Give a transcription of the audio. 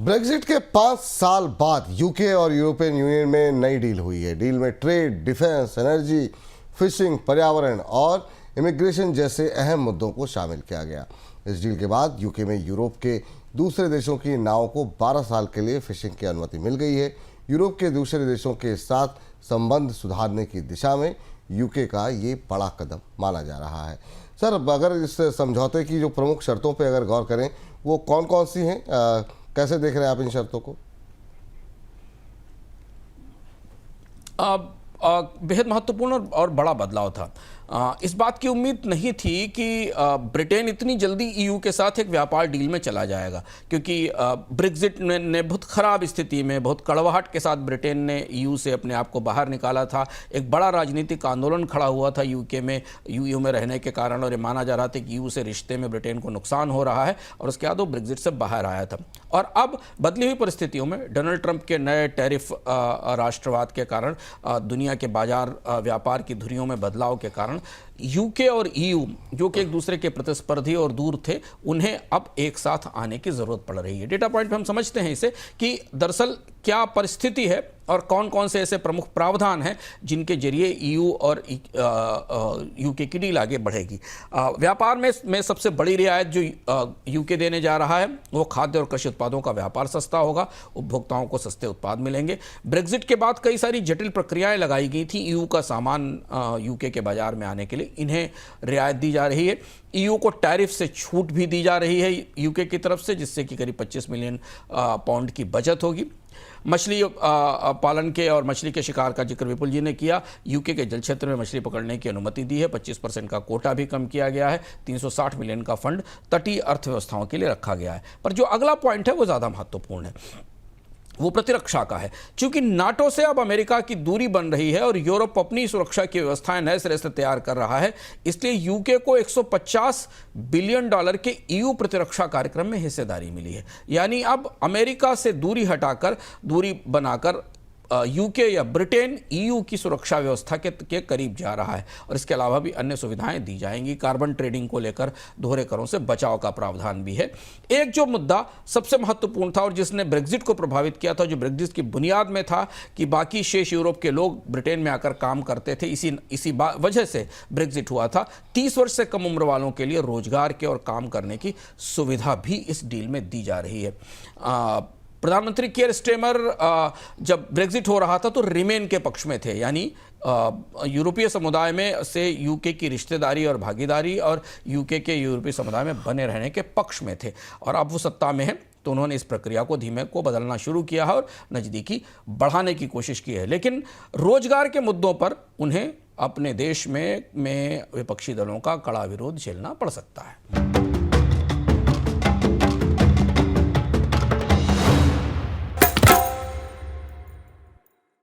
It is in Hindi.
ब्रेग्जिट के 5 साल बाद यूके और यूरोपियन यूनियन में नई डील हुई है। डील में ट्रेड, डिफेंस, एनर्जी, फिशिंग, पर्यावरण और इमिग्रेशन जैसे अहम मुद्दों को शामिल किया गया। इस डील के बाद यूके में यूरोप के दूसरे देशों की नावों को 12 साल के लिए फिशिंग की अनुमति मिल गई है। यूरोप के दूसरे देशों के साथ संबंध सुधारने की दिशा में यूके का ये बड़ा कदम माना जा रहा है। सर, अगर इस समझौते की जो प्रमुख शर्तों पर अगर गौर करें, वो कौन कौन सी हैं, कैसे देख रहे हैं आप इन शर्तों को? बेहद महत्वपूर्ण और बड़ा बदलाव था। इस बात की उम्मीद नहीं थी कि ब्रिटेन इतनी जल्दी ईयू के साथ एक व्यापार डील में चला जाएगा, क्योंकि ब्रेग्जिट ने बहुत खराब स्थिति में, बहुत कड़वाहट के साथ ब्रिटेन ने ईयू से अपने आप को बाहर निकाला था। एक बड़ा राजनीतिक आंदोलन खड़ा हुआ था यूके में, ईयू में रहने के कारण, और ये माना जा रहा था कि ईयू से रिश्ते में ब्रिटेन को नुकसान हो रहा है, और उसके बाद वो ब्रेग्जिट से बाहर आया था। और अब बदली हुई परिस्थितियों में डोनाल्ड ट्रंप के नए टैरिफ राष्ट्रवाद के कारण, दुनिया के बाजार व्यापार की धुरियों में बदलाव के कारण यूके और ईयू, जो कि एक दूसरे के प्रतिस्पर्धी और दूर थे, उन्हें अब एक साथ आने की जरूरत पड़ रही है। डेटा पॉइंट पे हम समझते हैं इसे कि दरअसल क्या परिस्थिति है और कौन कौन से ऐसे प्रमुख प्रावधान हैं जिनके जरिए ईयू और यूके की डील आगे बढ़ेगी। व्यापार में सबसे बड़ी रियायत जो यूके देने जा रहा है वो खाद्य और कृषि उत्पादों का व्यापार सस्ता होगा, उपभोक्ताओं को सस्ते उत्पाद मिलेंगे। ब्रेग्जिट के बाद कई सारी जटिल प्रक्रियाएं लगाई गई थी ईयू का सामान यूके के बाजार में आने के लिए, इन्हें रियायत दी जा रही है। ईयू को टैरिफ से छूट भी दी जा रही है यूके की तरफ से, जिससे कि करीब 25 मिलियन पाउंड की बचत होगी। मछली पालन के और मछली के शिकार का जिक्र विपुल जी ने किया। यूके के जल क्षेत्र में मछली पकड़ने की अनुमति दी है। 25% का कोटा भी कम किया गया है। 360 मिलियन का फंड तटीय अर्थव्यवस्थाओं के लिए रखा गया है। पर जो अगला पॉइंट है वो ज़्यादा महत्वपूर्ण है, वो प्रतिरक्षा का है। क्योंकि नाटो से अब अमेरिका की दूरी बन रही है और यूरोप अपनी सुरक्षा की व्यवस्थाएं नए सिरे से तैयार कर रहा है, इसलिए यूके को 150 बिलियन डॉलर के ईयू प्रतिरक्षा कार्यक्रम में हिस्सेदारी मिली है। यानी अब अमेरिका से दूरी बनाकर यूके या ब्रिटेन ईयू की सुरक्षा व्यवस्था के करीब जा रहा है। और इसके अलावा भी अन्य सुविधाएं दी जाएंगी। कार्बन ट्रेडिंग को लेकर दोहरे करों से बचाव का प्रावधान भी है। एक जो मुद्दा सबसे महत्वपूर्ण था और जिसने ब्रेग्जिट को प्रभावित किया था, जो ब्रेग्जिट की बुनियाद में था कि बाकी शेष यूरोप के लोग ब्रिटेन में आकर काम करते थे, इसी वजह से ब्रेग्जिट हुआ था। 30 वर्ष से कम उम्र वालों के लिए रोजगार के और काम करने की सुविधा भी इस डील में दी जा रही है। प्रधानमंत्री कियर स्टेमर जब ब्रेग्जिट हो रहा था तो रिमेन के पक्ष में थे, यानी यूरोपीय समुदाय में से यूके की रिश्तेदारी और भागीदारी और यूके के यूरोपीय समुदाय में बने रहने के पक्ष में थे। और अब वो सत्ता में है तो उन्होंने इस प्रक्रिया को धीमे को बदलना शुरू किया है और नज़दीकी बढ़ाने की कोशिश की है। लेकिन रोजगार के मुद्दों पर उन्हें अपने देश में विपक्षी दलों का कड़ा विरोध झेलना पड़ सकता है।